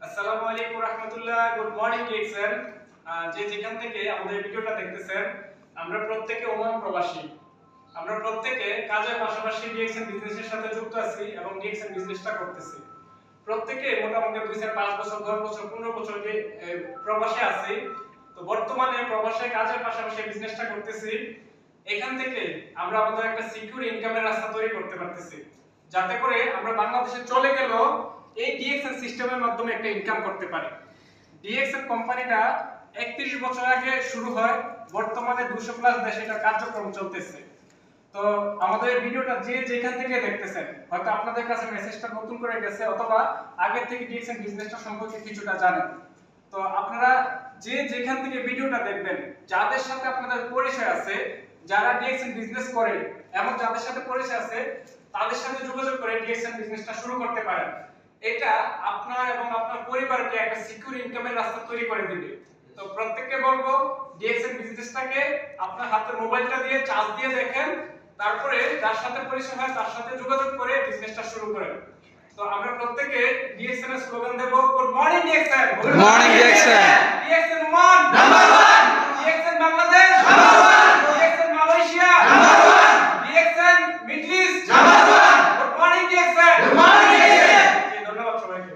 আসসালামু আলাইকুম রাহমাতুল্লাহ। Good morning DXN. যে যেখান থেকে আমাদের ভিডিওটা দেখতেছেন, আমরা প্রত্যেকে ওমান প্রবাসী। আমরা প্রত্যেকে কাজের পাশাপাশি ডিএক্সএন বিজনেসের সাথে যুক্ত আছি এবং ডিএক্সএন বিজনেসটা করতেছি। প্রত্যেকে মোটামুটি 2-5 বছর 10 বছর 15 বছর যে প্রবাসে আছি। তো বর্তমানে প্রবাসে কাজের পাশাপাশি বিজনেসটা করতেছি। এখান থেকে আমরা আমাদের একটা সিকিউর ইনকামের রাস্তা তৈরি করতে পারতেছি, যাতে করে আমরা বাংলাদেশে চলে গেলেও এই ডিএক্সএন সিস্টেমের মাধ্যমে একটা ইনকাম করতে পারি। ডিএক্সএন কোম্পানিটা 31 বছর আগে শুরু হয়, বর্তমানে 200 প্লাস দেশে এটা কার্যক্রম চলতেছে। তো আমাদের এই ভিডিওটা যে যেখান থেকে দেখতেছেন, হয়তো আপনাদের কাছে মেসেজটা নতুন করে গেছে অথবা আগে থেকে ডিএক্সএন বিজনেসটা সম্পর্কে কিছুটা জানেন। তো আপনারা যে যেখান থেকে ভিডিওটা দেখবেন, যাদের সাথে আপনাদের পরিচয় আছে, যারা ডিএক্সএন বিজনেস করে এবং যাদের সাথে পরিচয় আছে, তাদের সাথে যোগাযোগ করে ডিএক্সএন বিজনেসটা শুরু করতে পারেন। এটা আপনার এবং আপনার পরিবারকে একটা সিকিউর ইনকামের রাস্তা তৈরি করে দিবে। তো প্রত্যেককে বলবো, ডিএক্সএন বিজনেসটাকে আপনার হাতের মোবাইলটা দিয়ে চার্জ দিয়ে দেখেন, তারপরে যার সাথে পরিচয় হয় তার সাথে যোগাযোগ করে বিজনেসটা শুরু করেন। তো আমরা প্রত্যেকে ডিএক্সএন এর স্লোগান দেব, good morning DXN, good morning DXN, DXN one number